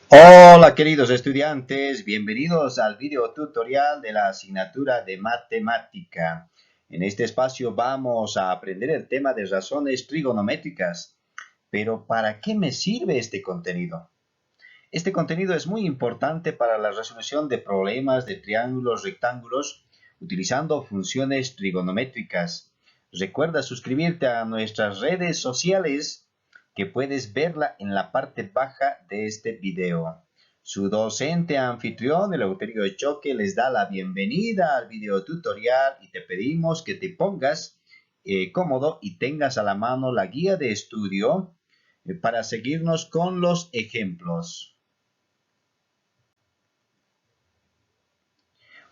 Hola queridos estudiantes, bienvenidos al video tutorial de la asignatura de matemática. En este espacio vamos a aprender el tema de razones trigonométricas. Pero ¿para qué me sirve este contenido? Este contenido es muy importante para la resolución de problemas de triángulos rectángulos utilizando funciones trigonométricas. Recuerda suscribirte a nuestras redes sociales que puedes verla en la parte baja de este video. Su docente anfitrión, Eleuterio Choque, les da la bienvenida al video tutorial y te pedimos que te pongas cómodo y tengas a la mano la guía de estudio para seguirnos con los ejemplos.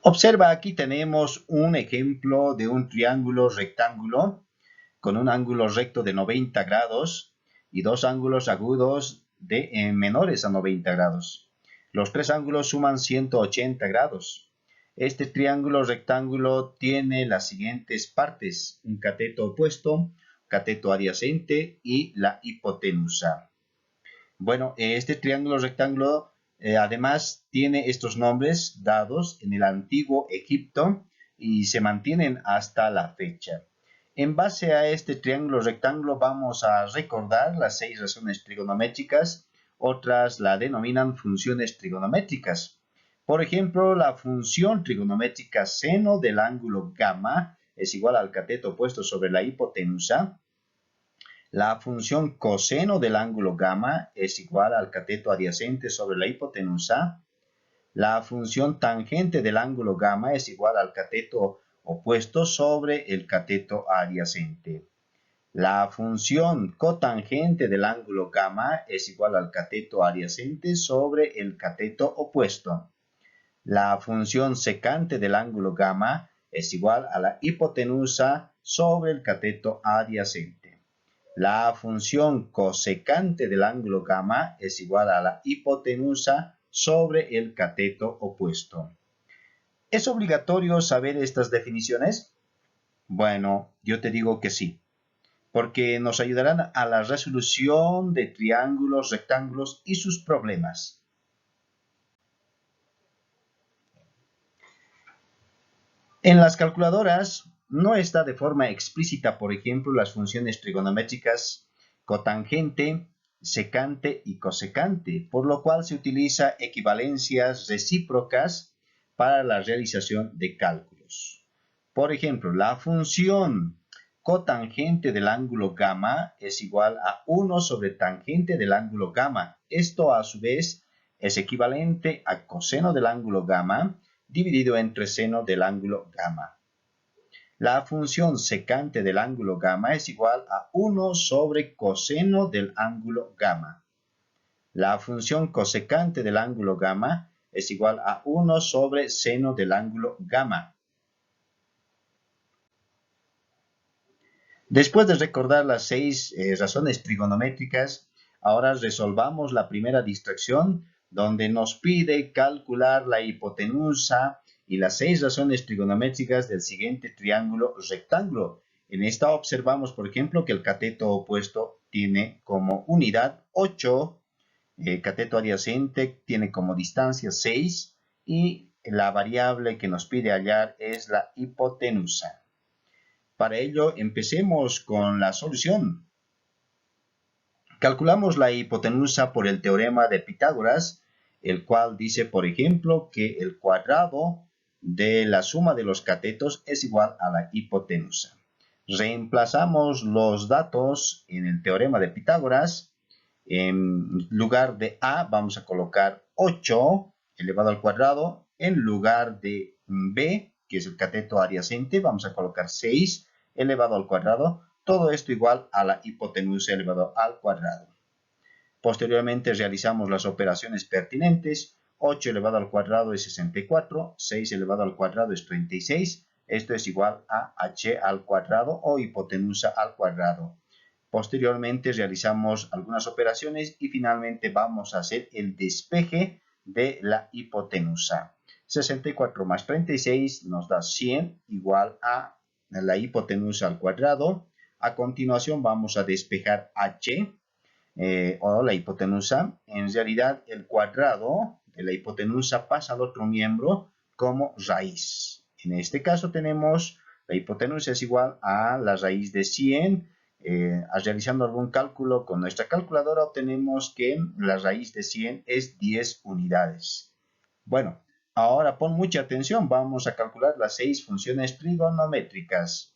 Observa, aquí tenemos un ejemplo de un triángulo rectángulo con un ángulo recto de 90 grados y dos ángulos agudos menores a 90 grados. Los tres ángulos suman 180 grados. Este triángulo rectángulo tiene las siguientes partes: un cateto opuesto, cateto adyacente y la hipotenusa. Bueno, este triángulo rectángulo además tiene estos nombres dados en el antiguo Egipto y se mantienen hasta la fecha. En base a este triángulo rectángulo vamos a recordar las 6 razones trigonométricas, otras la denominan funciones trigonométricas. Por ejemplo, la función trigonométrica seno del ángulo gamma es igual al cateto opuesto sobre la hipotenusa. La función coseno del ángulo gamma es igual al cateto adyacente sobre la hipotenusa. La función tangente del ángulo gamma es igual al cateto opuesto sobre el cateto adyacente. La función cotangente del ángulo gamma es igual al cateto adyacente sobre el cateto opuesto. La función secante del ángulo gamma es igual a la hipotenusa sobre el cateto adyacente. La función cosecante del ángulo gamma es igual a la hipotenusa sobre el cateto opuesto. ¿Es obligatorio saber estas definiciones? Bueno, yo te digo que sí, porque nos ayudarán a la resolución de triángulos, rectángulos y sus problemas. En las calculadoras no está de forma explícita, por ejemplo, las funciones trigonométricas cotangente, secante y cosecante, por lo cual se utiliza equivalencias recíprocas para la realización de cálculos. Por ejemplo, la función cotangente del ángulo gamma es igual a 1 sobre tangente del ángulo gamma. Esto a su vez es equivalente a coseno del ángulo gamma dividido entre seno del ángulo gamma. La función secante del ángulo gamma es igual a 1 sobre coseno del ángulo gamma. La función cosecante del ángulo gamma es igual a 1 sobre seno del ángulo gamma. Después de recordar las 6 razones trigonométricas, ahora resolvamos la primera distracción, donde nos pide calcular la hipotenusa y las 6 razones trigonométricas del siguiente triángulo rectángulo. En esta observamos, por ejemplo, que el cateto opuesto tiene como unidad 8, el cateto adyacente tiene como distancia 6 y la variable que nos pide hallar es la hipotenusa. Para ello, empecemos con la solución. Calculamos la hipotenusa por el teorema de Pitágoras, el cual dice, por ejemplo, que el cuadrado de la suma de los catetos es igual a la hipotenusa. Reemplazamos los datos en el teorema de Pitágoras. En lugar de A vamos a colocar 8 elevado al cuadrado. En lugar de B, que es el cateto adyacente, vamos a colocar 6 elevado al cuadrado. Todo esto igual a la hipotenusa elevado al cuadrado. Posteriormente realizamos las operaciones pertinentes. 8 elevado al cuadrado es 64, 6 elevado al cuadrado es 36. Esto es igual a h al cuadrado o hipotenusa al cuadrado. Posteriormente realizamos algunas operaciones y finalmente vamos a hacer el despeje de la hipotenusa. 64 más 36 nos da 100 igual a la hipotenusa al cuadrado. A continuación vamos a despejar h. o la hipotenusa, en realidad el cuadrado de la hipotenusa pasa al otro miembro como raíz. En este caso tenemos la hipotenusa es igual a la raíz de 100. Realizando algún cálculo con nuestra calculadora obtenemos que la raíz de 100 es 10 unidades. Bueno, ahora pon mucha atención, vamos a calcular las 6 funciones trigonométricas.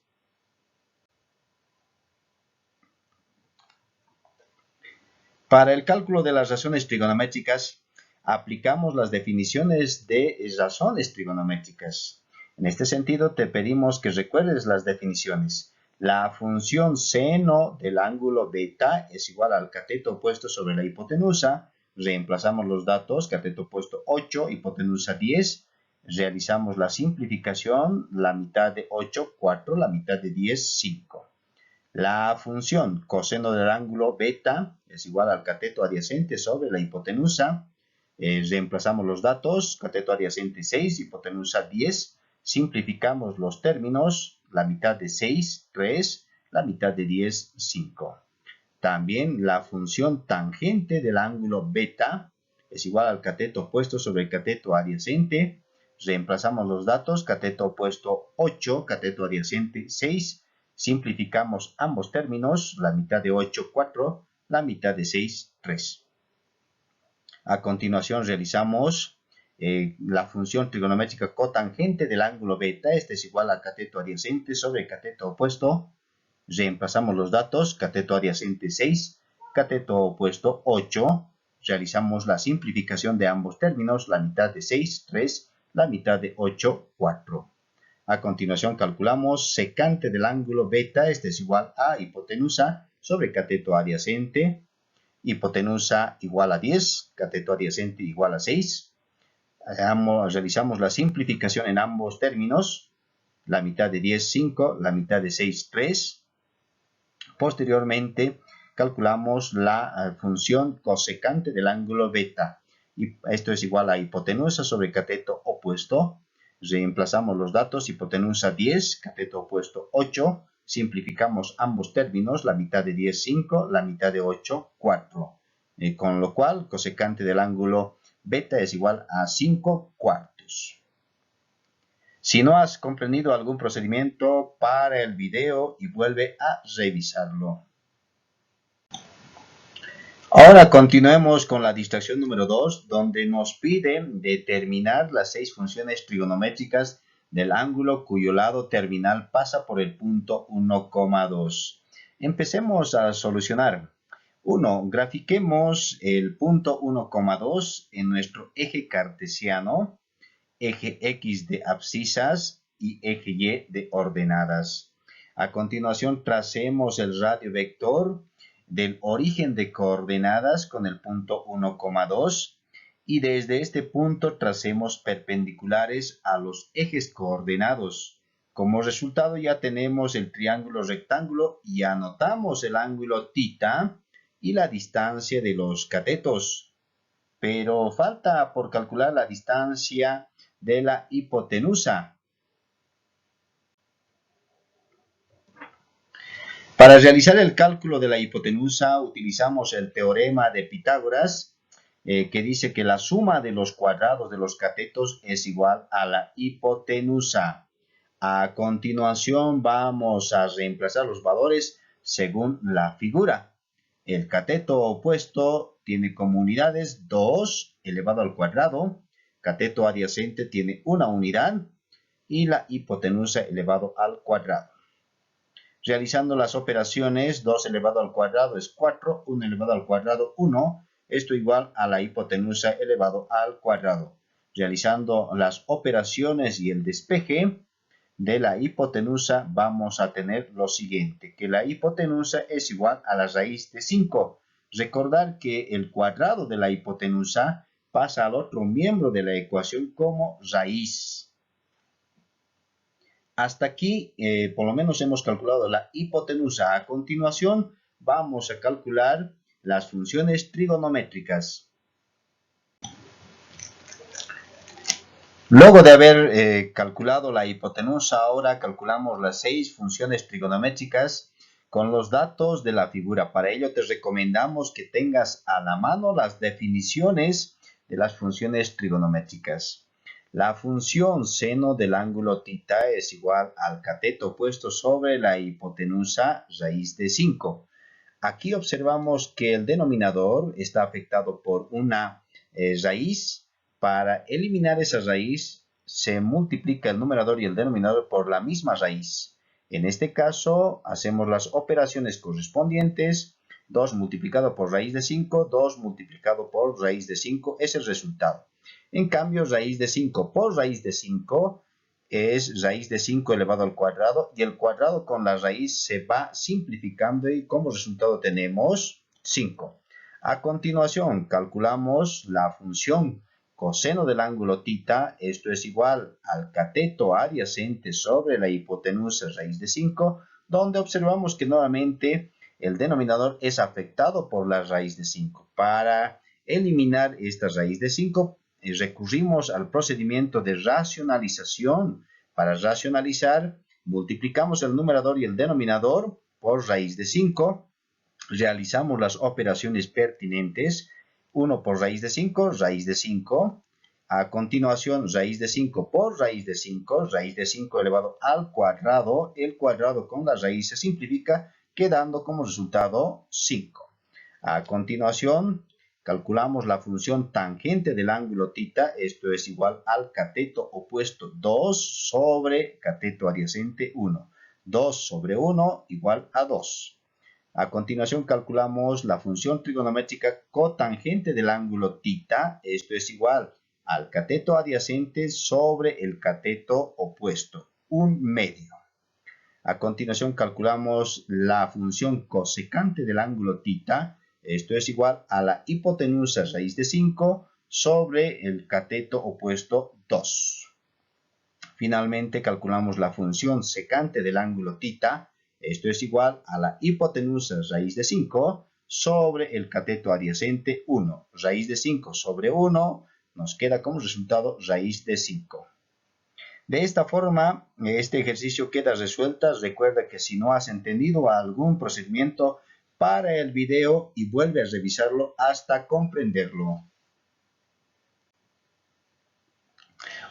Para el cálculo de las razones trigonométricas, aplicamos las definiciones de razones trigonométricas. En este sentido, te pedimos que recuerdes las definiciones. La función seno del ángulo beta es igual al cateto opuesto sobre la hipotenusa. Reemplazamos los datos, cateto opuesto 8, hipotenusa 10. Realizamos la simplificación, la mitad de 8, 4, la mitad de 10, 5. La función coseno del ángulo beta es igual al cateto adyacente sobre la hipotenusa. Reemplazamos los datos, cateto adyacente 6, hipotenusa 10. Simplificamos los términos, la mitad de 6, 3, la mitad de 10, 5. También la función tangente del ángulo beta es igual al cateto opuesto sobre el cateto adyacente. Reemplazamos los datos, cateto opuesto 8, cateto adyacente 6. Simplificamos ambos términos, la mitad de 8, 4, la mitad de 6, 3. A continuación realizamos la función trigonométrica cotangente del ángulo beta. Este es igual al cateto adyacente sobre el cateto opuesto. Reemplazamos los datos, cateto adyacente 6, cateto opuesto 8. Realizamos la simplificación de ambos términos, la mitad de 6, 3, la mitad de 8, 4. A continuación calculamos secante del ángulo beta, este es igual a hipotenusa sobre cateto adyacente, hipotenusa igual a 10, cateto adyacente igual a 6. Realizamos la simplificación en ambos términos, la mitad de 10, 5, la mitad de 6, 3. Posteriormente calculamos la función cosecante del ángulo beta, y esto es igual a hipotenusa sobre cateto opuesto. Reemplazamos los datos, hipotenusa 10, cateto opuesto 8, simplificamos ambos términos, la mitad de 10, 5, la mitad de 8, 4. Con lo cual, cosecante del ángulo beta es igual a 5 cuartos. Si no has comprendido algún procedimiento, para el video y vuelve a revisarlo. Ahora continuemos con la distracción número 2, donde nos piden determinar las 6 funciones trigonométricas del ángulo cuyo lado terminal pasa por el punto 1,2. Empecemos a solucionar. 1. Grafiquemos el punto 1,2 en nuestro eje cartesiano, eje X de abscisas y eje Y de ordenadas. A continuación tracemos el radio vector del origen de coordenadas con el punto 1,2 y desde este punto tracemos perpendiculares a los ejes coordenados. Como resultado ya tenemos el triángulo rectángulo y anotamos el ángulo θ y la distancia de los catetos. Pero falta por calcular la distancia de la hipotenusa. Para realizar el cálculo de la hipotenusa utilizamos el teorema de Pitágoras, que dice que la suma de los cuadrados de los catetos es igual a la hipotenusa. A continuación vamos a reemplazar los valores según la figura. El cateto opuesto tiene como unidades 2 elevado al cuadrado, cateto adyacente tiene una unidad y la hipotenusa elevado al cuadrado. Realizando las operaciones, 2 elevado al cuadrado es 4, 1 elevado al cuadrado 1, esto igual a la hipotenusa elevado al cuadrado. Realizando las operaciones y el despeje de la hipotenusa vamos a tener lo siguiente, que la hipotenusa es igual a la raíz de 5. Recordar que el cuadrado de la hipotenusa pasa al otro miembro de la ecuación como raíz. Hasta aquí, por lo menos hemos calculado la hipotenusa. A continuación, vamos a calcular las funciones trigonométricas. Luego de haber calculado la hipotenusa, ahora calculamos las 6 funciones trigonométricas con los datos de la figura. Para ello te recomendamos que tengas a la mano las definiciones de las funciones trigonométricas. La función seno del ángulo θ es igual al cateto opuesto sobre la hipotenusa raíz de 5. Aquí observamos que el denominador está afectado por una raíz. Para eliminar esa raíz, se multiplica el numerador y el denominador por la misma raíz. En este caso, hacemos las operaciones correspondientes. 2 multiplicado por raíz de 5, 2 multiplicado por raíz de 5 es el resultado. En cambio, raíz de 5 por raíz de 5 es raíz de 5 elevado al cuadrado, y el cuadrado con la raíz se va simplificando y como resultado tenemos 5. A continuación, calculamos la función coseno del ángulo θ. Esto es igual al cateto adyacente sobre la hipotenusa raíz de 5, donde observamos que nuevamente el denominador es afectado por la raíz de 5. Para eliminar esta raíz de 5, recurrimos al procedimiento de racionalización. Para racionalizar, multiplicamos el numerador y el denominador por raíz de 5, realizamos las operaciones pertinentes. 1 por raíz de 5, raíz de 5. A continuación, raíz de 5 por raíz de 5, raíz de 5 elevado al cuadrado. El cuadrado con la raíz se simplifica, quedando como resultado 5. A continuación, calculamos la función tangente del ángulo θ. Esto es igual al cateto opuesto 2 sobre cateto adyacente 1. 2 sobre 1 igual a 2. A continuación calculamos la función trigonométrica cotangente del ángulo θ. Esto es igual al cateto adyacente sobre el cateto opuesto, 1/2. A continuación calculamos la función cosecante del ángulo θ. Esto es igual a la hipotenusa raíz de 5 sobre el cateto opuesto 2. Finalmente calculamos la función secante del ángulo θ. Esto es igual a la hipotenusa raíz de 5 sobre el cateto adyacente 1. Raíz de 5 sobre 1 nos queda como resultado raíz de 5. De esta forma, este ejercicio queda resuelto. Recuerda que si no has entendido algún procedimiento, para el video y vuelve a revisarlo hasta comprenderlo.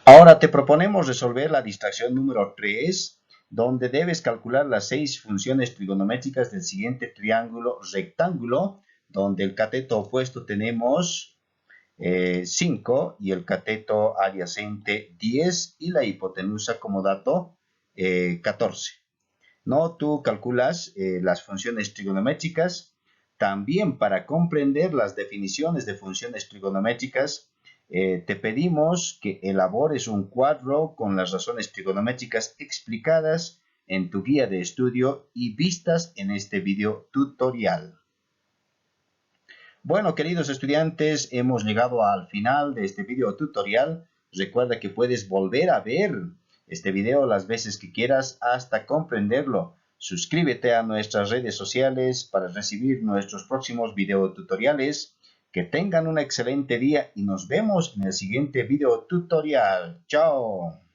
Ahora te proponemos resolver la distracción número 3, donde debes calcular las 6 funciones trigonométricas del siguiente triángulo rectángulo, donde el cateto opuesto tenemos 5 y el cateto adyacente 10 y la hipotenusa como dato 14. ¿No? Tú calculas las funciones trigonométricas. También para comprender las definiciones de funciones trigonométricas, te pedimos que elabores un cuadro con las razones trigonométricas explicadas en tu guía de estudio y vistas en este video tutorial. Bueno, queridos estudiantes, hemos llegado al final de este video tutorial. Recuerda que puedes volver a ver este video las veces que quieras hasta comprenderlo. Suscríbete a nuestras redes sociales para recibir nuestros próximos video tutoriales. Que tengan un excelente día y nos vemos en el siguiente video tutorial. ¡Chao!